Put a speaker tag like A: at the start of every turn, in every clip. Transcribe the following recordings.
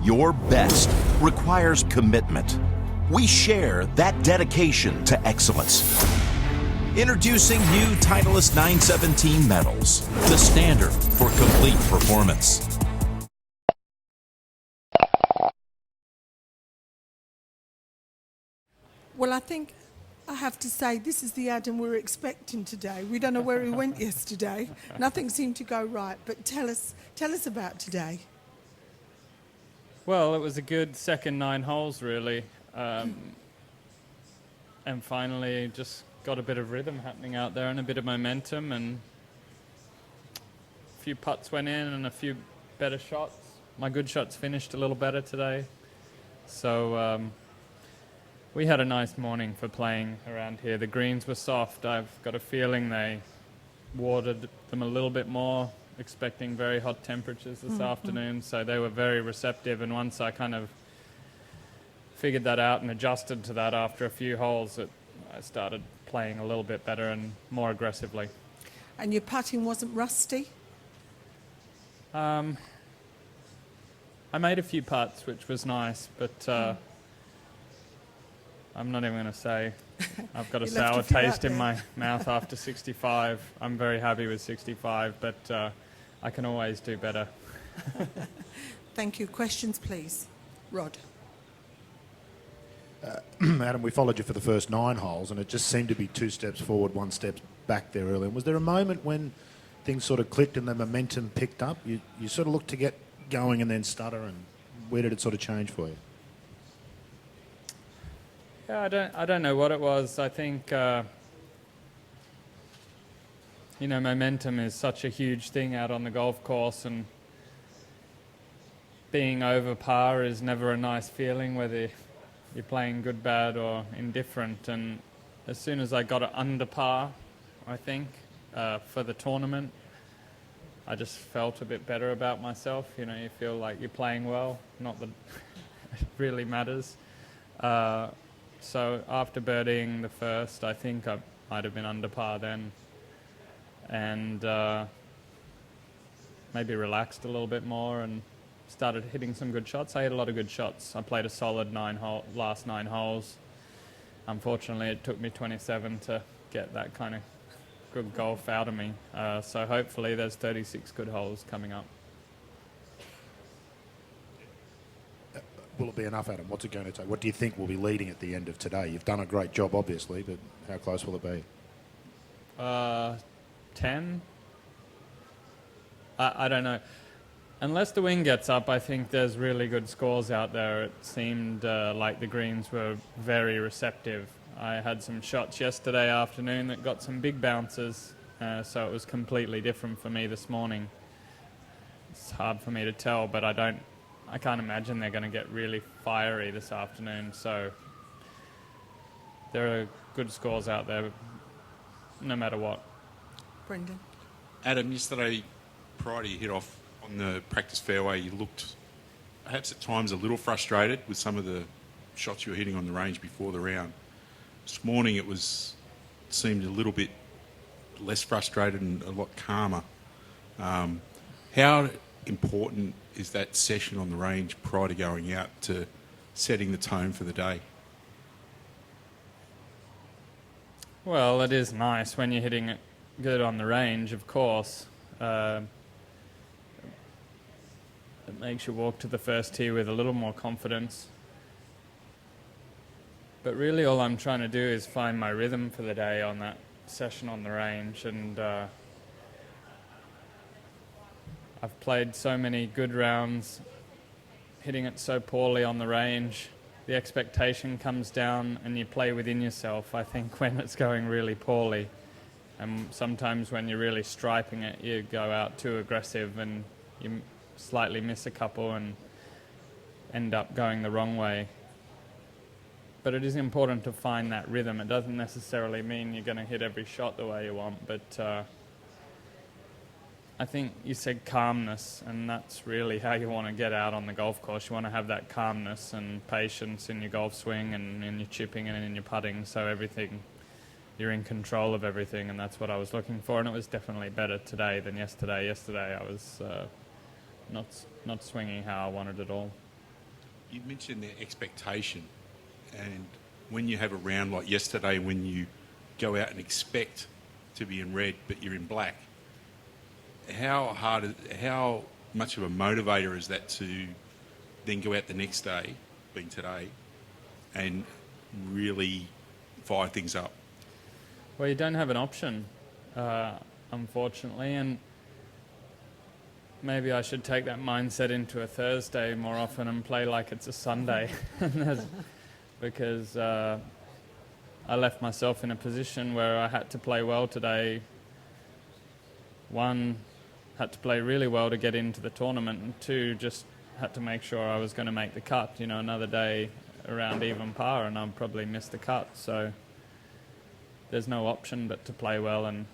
A: your best requires commitment. We share that dedication to excellence. Introducing new Titleist 917 metals, the standard for complete performance.
B: Well, I think I have to say this is the Adam we're expecting today. We don't know where he went yesterday. Nothing seemed to go right. But tell us about today.
C: Well, it was a good second 9 holes, really. And finally just got a bit of rhythm happening out there and a bit of momentum, and a few putts went in and a few better shots. My good shots finished a little better today. So we had a nice morning for playing around here. The greens were soft. I've got a feeling they watered them a little bit more, expecting very hot temperatures this afternoon. So they were very receptive, and once I kind of figured that out and adjusted to that after a few holes, I started playing a little bit better and more aggressively.
B: And your putting wasn't rusty?
C: I made a few putts, which was nice, but I'm not even going to say. I've got a sour taste in my mouth after 65. I'm very happy with 65, but I can always do better.
B: Thank you. Questions, please. Rod.
D: Adam, we followed you for the first 9 holes, and it just seemed to be 2 steps forward, 1 step back there early. And was there a moment when things sort of clicked and the momentum picked up? You sort of looked to get going and then stutter, and where did it sort of change for you?
C: Yeah, I don't know what it was. I think momentum is such a huge thing out on the golf course, and being over par is never a nice feeling, whether you're playing good, bad, or indifferent. And as soon as I got it under par, I think, for the tournament, I just felt a bit better about myself. You feel like you're playing well, not that it really matters. So after birdieing the first, I think I might have been under par then, and maybe relaxed a little bit more and started hitting some good shots. I hit a lot of good shots. I played a solid last 9 holes. Unfortunately, it took me 27 to get that kind of good golf out of me. So hopefully there's 36 good holes coming up.
D: Will it be enough, Adam? What's it going to take? What do you think will be leading at the end of today? You've done a great job, obviously, but how close will it be?
C: 10? I don't know. Unless the wind gets up, I think there's really good scores out there. It seemed like the greens were very receptive. I had some shots yesterday afternoon that got some big bounces, so it was completely different for me this morning. It's hard for me to tell, but I can't imagine they're going to get really fiery this afternoon. So there are good scores out there, no matter what.
B: Brendan.
E: Adam, yesterday, prior to you hit off on the practice fairway, you looked perhaps at times a little frustrated with some of the shots you were hitting on the range before the round. This morning it seemed a little bit less frustrated and a lot calmer. How important is that session on the range prior to going out to setting the tone for the day?
C: Well, it is nice when you're hitting it good on the range, of course. It makes you walk to the first tee with a little more confidence. But really all I'm trying to do is find my rhythm for the day on that session on the range. And I've played so many good rounds, hitting it so poorly on the range. The expectation comes down and you play within yourself, I think, when it's going really poorly. And sometimes when you're really striping it, you go out too aggressive and you slightly miss a couple and end up going the wrong way. But it is important to find that rhythm. It doesn't necessarily mean you're going to hit every shot the way you want, but I think you said calmness, and that's really how you want to get out on the golf course. You want to have that calmness and patience in your golf swing and in your chipping and in your putting, so you're in control of everything, and that's what I was looking for, and it was definitely better today than yesterday. Yesterday I was not swinging how I wanted it all.
E: You mentioned the expectation, and when you have a round like yesterday, when you go out and expect to be in red but you're in black, how much of a motivator is that to then go out the next day, being today, and really fire things up?
C: Well, you don't have an option, unfortunately, and maybe I should take that mindset into a Thursday more often and play like it's a Sunday, because I left myself in a position where I had to play well today. One, had to play really well to get into the tournament, and two, just had to make sure I was going to make the cut. You know, another day around even par and I'll probably miss the cut, so there's no option but to play well. And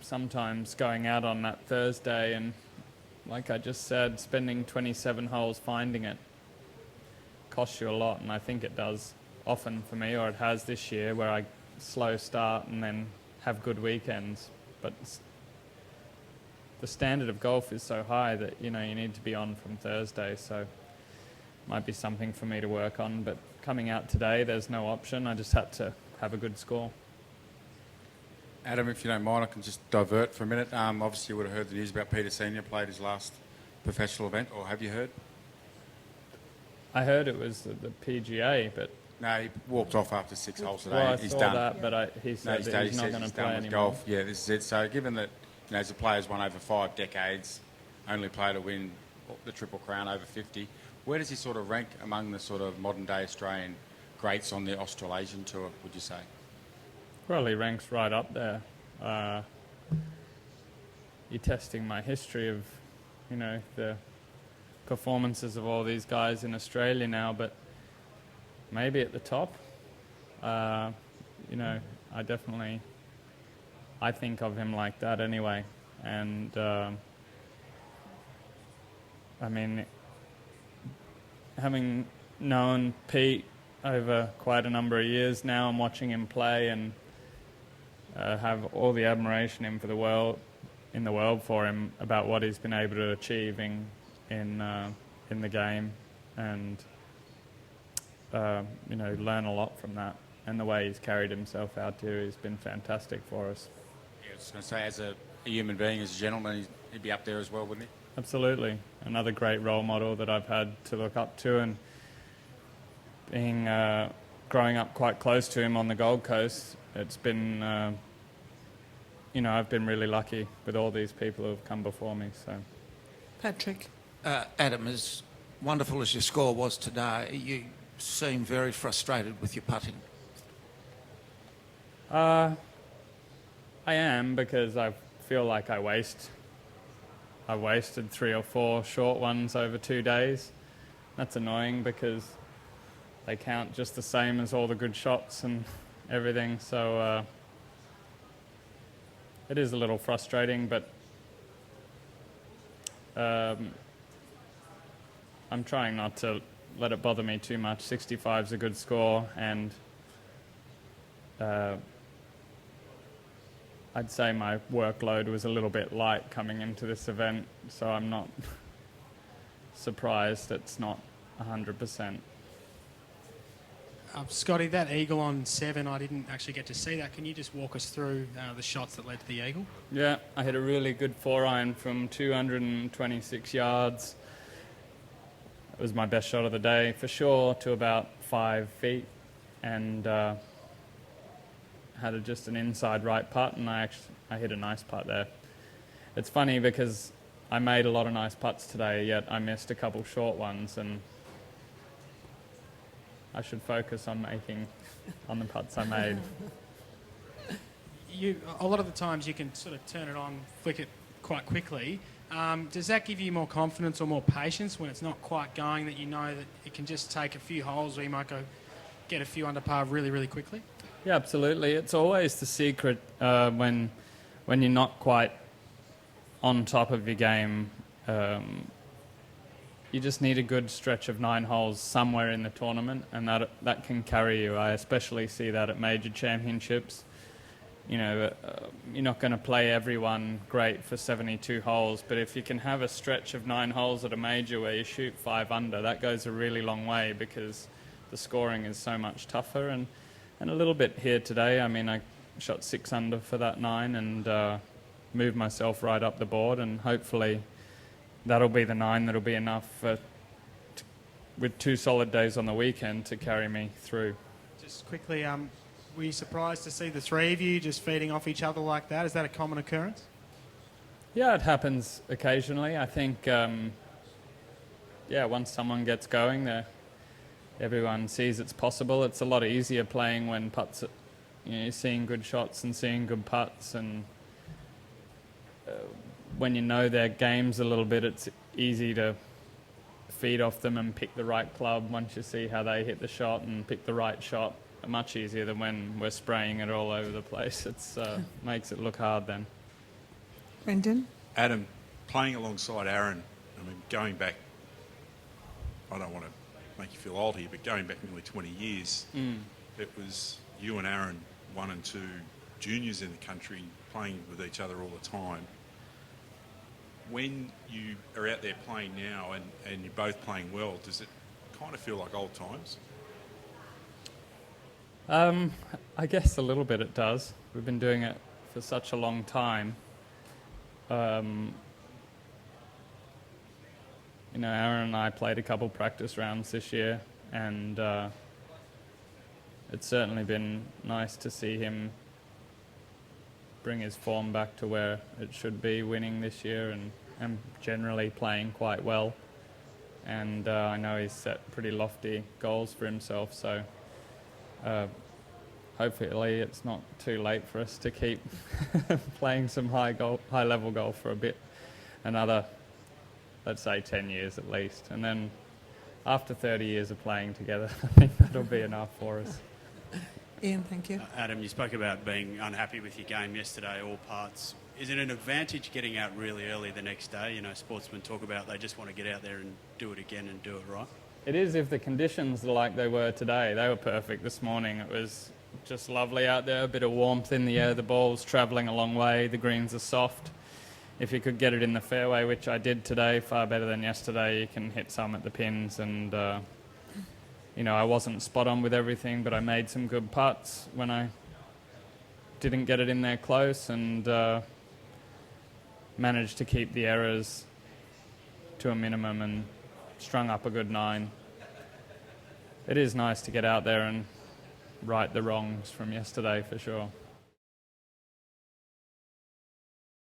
C: sometimes going out on that Thursday and, like I just said, spending 27 holes finding it costs you a lot, and I think it does often for me, or it has this year, where I slow start and then have good weekends. But the standard of golf is so high that, you know, you need to be on from Thursday, so might be something for me to work on. But coming out today, there's no option. I just had to have a good score.
F: Adam, if you don't mind, I can just divert for a minute. Obviously, you would have heard the news about Peter Senior played his last professional event, or have you heard?
C: I heard it was the PGA, but...
F: No, he walked off after 6 holes today.
C: Well, I
F: he's
C: saw
F: done.
C: that, but he said that he's not going to play
F: done with
C: anymore.
F: golf. Yeah, this is it. So given that, you know, as a player's won over 5 decades, only player to win the Triple Crown over 50, where does he sort of rank among the sort of modern-day Australian greats on the Australasian Tour, would you say?
C: Well, he ranks right up there. You're testing my history of, you know, the performances of all these guys in Australia now, but maybe at the top. You know, I think of him like that anyway. And, I mean, having known Pete over quite a number of years now, I'm watching him play and have all the admiration in the world for him about what he's been able to achieve in the game, and you know, learn a lot from that. And the way he's carried himself out here has been fantastic for us.
F: Yeah, I was going to say, as a human being, as a gentleman, he'd be up there as well, wouldn't he?
C: Absolutely. Another great role model that I've had to look up to, and being growing up quite close to him on the Gold Coast, it's been, you know, I've been really lucky with all these people who have come before me. So,
B: Patrick.
G: Adam, as wonderful as your score was today, you seem very frustrated with your putting.
C: I am, because I feel like I wasted 3 or 4 short ones over 2 days. That's annoying because they count just the same as all the good shots and everything. So it is a little frustrating, but I'm trying not to let it bother me too much. 65 is a good score, and I'd say my workload was a little bit light coming into this event, so I'm not surprised it's not 100%.
H: Scotty, that eagle on 7, I didn't actually get to see that. Can you just walk us through the shots that led to the eagle?
C: Yeah, I hit a really good 4-iron from 226 yards. It was my best shot of the day, for sure, to about 5 feet, and had just an inside right putt, and I hit a nice putt there. It's funny because I made a lot of nice putts today, yet I missed a couple short ones, and I should focus on the putts I made.
H: A lot of the times you can sort of turn it on, flick it quite quickly. Does that give you more confidence or more patience when it's not quite going, that you know that it can just take a few holes where you might go get a few under par really, really quickly?
C: Yeah, absolutely. It's always the secret when you're not quite on top of your game. You just need a good stretch of 9 holes somewhere in the tournament, and that can carry you. I especially see that at major championships. you're not going to play everyone great for 72 holes, but if you can have a stretch of 9 holes at a major where you shoot 5 under, that goes a really long way because the scoring is so much tougher. And a little bit here today. I mean, I shot 6 under for that 9 and moved myself right up the board, and hopefully that'll be the 9 that'll be enough with 2 solid days on the weekend to carry me through.
H: Just quickly, were you surprised to see the 3 of you just feeding off each other like that? Is that a common occurrence?
C: Yeah, it happens occasionally. I think, once someone gets going, everyone sees it's possible. It's a lot easier playing when putts, you're seeing good shots and seeing good putts, and when you know their games a little bit, it's easy to feed off them and pick the right club once you see how they hit the shot and pick the right shot. Much easier than when we're spraying it all over the place. It's makes it look hard then.
B: Brendan?
E: Adam, playing alongside Aaron, I mean, going back, I don't want to make you feel old here, but going back nearly 20 years, it was you and Aaron, 1 and 2 juniors in the country, playing with each other all the time. When you are out there playing now and you're both playing well, does it kind of feel like old times?
C: I guess a little bit it does. We've been doing it for such a long time. Aaron and I played a couple practice rounds this year, and it's certainly been nice to see him bring his form back to where it should be, winning this year and generally playing quite well. And I know he's set pretty lofty goals for himself, so hopefully it's not too late for us to keep playing some high level golf for a bit, another, let's say 10 years at least, and then after 30 years of playing together, I think that'll be enough for us.
B: Ian, thank you.
I: Adam, you spoke about being unhappy with your game yesterday, all parts. Is it an advantage getting out really early the next day? Sportsmen talk about they just want to get out there and do it again and do it right.
C: It is if the conditions are like they were today. They were perfect this morning. It was just lovely out there, a bit of warmth in the air, the ball's travelling a long way, the greens are soft. If you could get it in the fairway, which I did today, far better than yesterday, you can hit some at the pins, and I wasn't spot on with everything, but I made some good putts when I didn't get it in there close, and managed to keep the errors to a minimum and strung up a good 9. It is nice to get out there and right the wrongs from yesterday for sure.